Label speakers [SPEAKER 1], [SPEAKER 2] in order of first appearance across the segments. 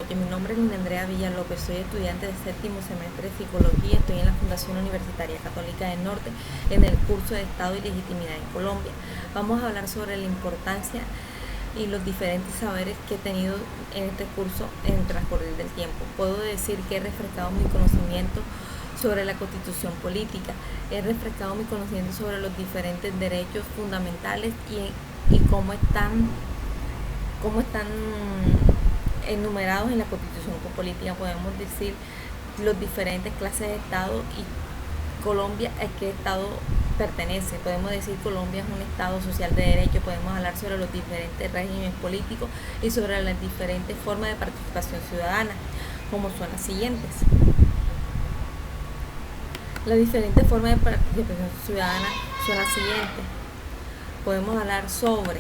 [SPEAKER 1] Mi nombre es Lina Andrea Villalópez, soy estudiante de séptimo semestre de Psicología, estoy en la Fundación Universitaria Católica del Norte en el curso de Estado y Legitimidad en Colombia. Vamos a hablar sobre la importancia y los diferentes saberes que he tenido en este curso en el transcurrir del tiempo. Puedo decir que he refrescado mi conocimiento sobre la Constitución política, he refrescado mi conocimiento sobre los diferentes derechos fundamentales y cómo están enumerados en la Constitución política. Podemos decir los diferentes clases de Estado y Colombia a qué Estado pertenece. Podemos decir Colombia es un Estado social de derecho. Podemos hablar sobre los diferentes regímenes políticos y sobre las diferentes formas de participación ciudadana, como son las siguientes. Las diferentes formas de participación ciudadana son las siguientes. Podemos hablar sobre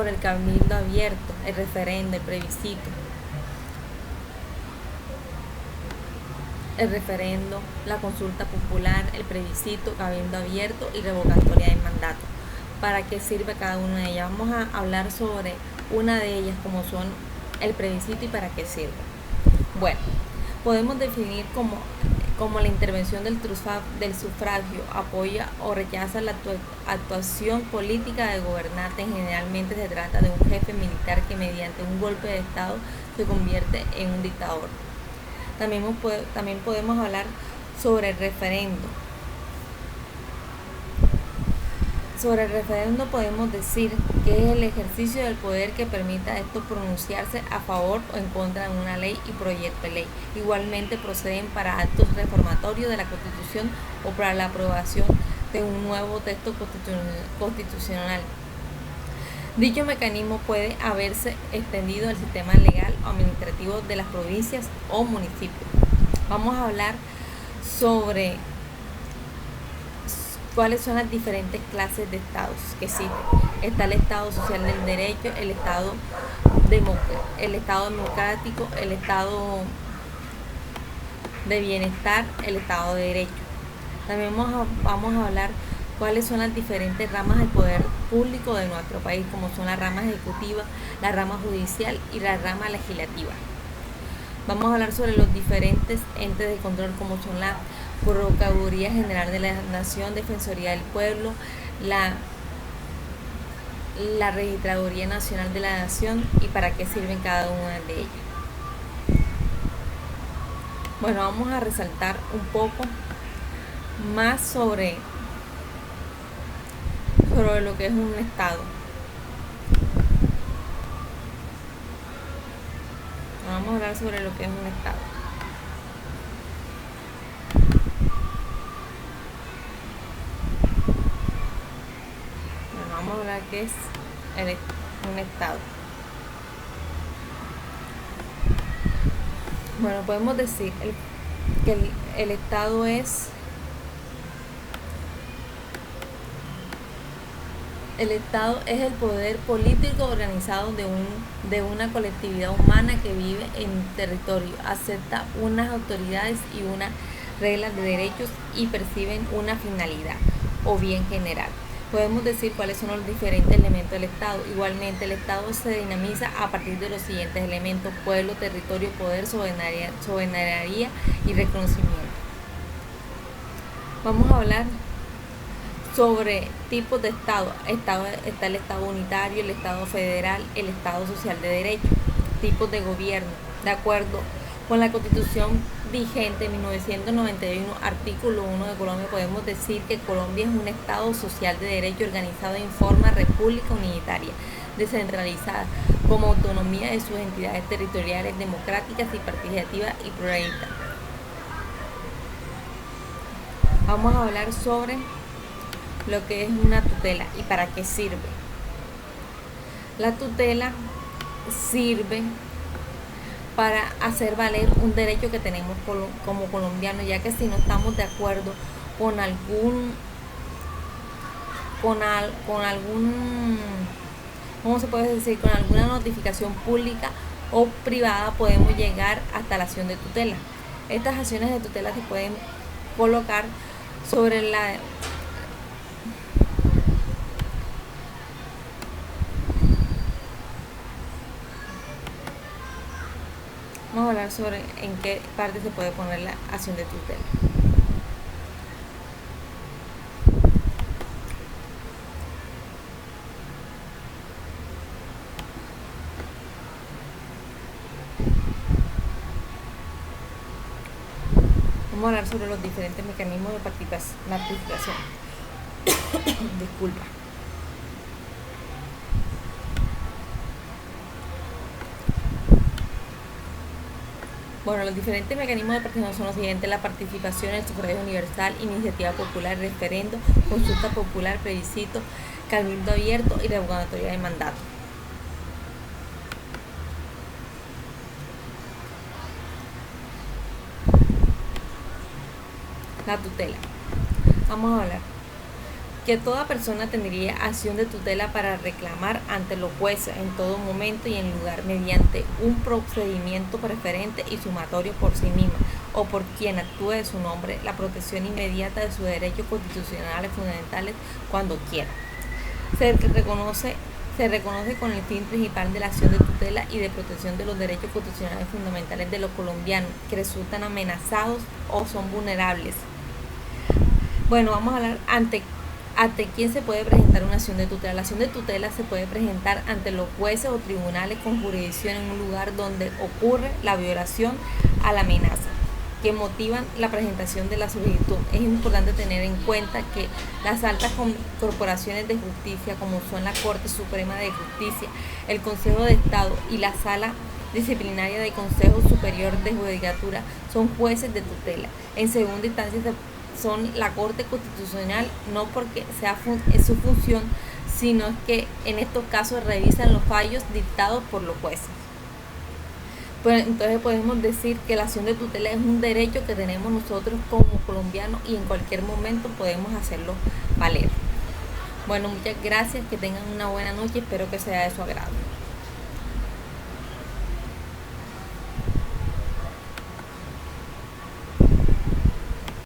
[SPEAKER 1] el cabildo abierto, el referendo, el plebiscito, el referendo, la consulta popular, el plebiscito, cabildo abierto y revocatoria del mandato. ¿Para qué sirve cada una de ellas? Vamos a hablar sobre una de ellas, como son el plebiscito y para qué sirve. Bueno, podemos definir como la intervención del sufragio apoya o rechaza la actuación política del gobernante. Generalmente se trata de un jefe militar que mediante un golpe de Estado se convierte en un dictador. También podemos hablar sobre el referendo. Sobre el referendo podemos decir que es el ejercicio del poder que permita a estos pronunciarse a favor o en contra de una ley y proyecto de ley. Igualmente proceden para actos reformatorios de la Constitución o para la aprobación de un nuevo texto constitucional. Dicho mecanismo puede haberse extendido al sistema legal o administrativo de las provincias o municipios. Vamos a hablar sobre cuáles son las diferentes clases de estados que existen. Está el Estado social del derecho, el Estado democrático, el Estado de bienestar, el Estado de derecho. También vamos a hablar cuáles son las diferentes ramas del poder público de nuestro país, como son la rama ejecutiva, la rama judicial y la rama legislativa. Vamos a hablar sobre los diferentes entes de control, como son la Procuraduría General de la Nación, Defensoría del Pueblo, la Registraduría Nacional de la Nación y para qué sirven cada una de ellas. Bueno, vamos a resaltar un poco más sobre lo que es un Estado. Vamos a hablar sobre lo que es un Estado. Bueno, vamos a hablar qué es un Estado. Bueno, podemos decir que el Estado es el poder político organizado de una colectividad humana que vive en un territorio, acepta unas autoridades y unas reglas de derechos y perciben una finalidad o bien general. Podemos decir cuáles son los diferentes elementos del Estado. Igualmente, el Estado se dinamiza a partir de los siguientes elementos: pueblo, territorio, poder, soberanía y reconocimiento. Vamos a hablar sobre tipos de Estado. Está el Estado unitario, el Estado federal, el Estado social de derecho. Tipos de gobierno. De acuerdo con la Constitución vigente en 1991, artículo 1 de Colombia, podemos decir que Colombia es un Estado social de derecho organizado en forma república unitaria, descentralizada, con autonomía de sus entidades territoriales, democráticas y participativas y pluralistas. Vamos a hablar sobre lo que es una tutela y para qué sirve. La tutela sirve para hacer valer un derecho que tenemos como colombianos, ya que si no estamos de acuerdo con ¿cómo se puede decir? Con alguna notificación pública o privada, podemos llegar hasta la acción de tutela. Estas acciones de tutela se pueden colocar sobre a hablar sobre en qué parte se puede poner la acción de tutela. Vamos a hablar sobre los diferentes mecanismos de participación. Disculpa. Bueno, los diferentes mecanismos de participación son los siguientes: la participación, el sufragio universal, iniciativa popular, referendo, consulta popular, plebiscito, cabildo abierto y revocatoria de mandato. La tutela. Vamos a hablar que toda persona tendría acción de tutela para reclamar ante los jueces en todo momento y en lugar mediante un procedimiento preferente y sumatorio por sí misma o por quien actúe de su nombre la protección inmediata de sus derechos constitucionales fundamentales cuando quiera. Se reconoce con el fin principal de la acción de tutela y de protección de los derechos constitucionales fundamentales de los colombianos que resultan amenazados o son vulnerables. Bueno, vamos a hablar ante quién se puede presentar una acción de tutela. La acción de tutela se puede presentar ante los jueces o tribunales con jurisdicción en un lugar donde ocurre la violación a la amenaza que motivan la presentación de la solicitud. Es importante tener en cuenta que las altas corporaciones de justicia, como son la Corte Suprema de Justicia, el Consejo de Estado y la Sala Disciplinaria del Consejo Superior de Judicatura, son jueces de tutela. En segunda instancia son la Corte Constitucional, no porque sea su función, sino que en estos casos revisan los fallos dictados por los jueces. Pues entonces podemos decir que la acción de tutela es un derecho que tenemos nosotros como colombianos y en cualquier momento podemos hacerlo valer. Bueno, muchas gracias, que tengan una buena noche, espero que sea de su agrado.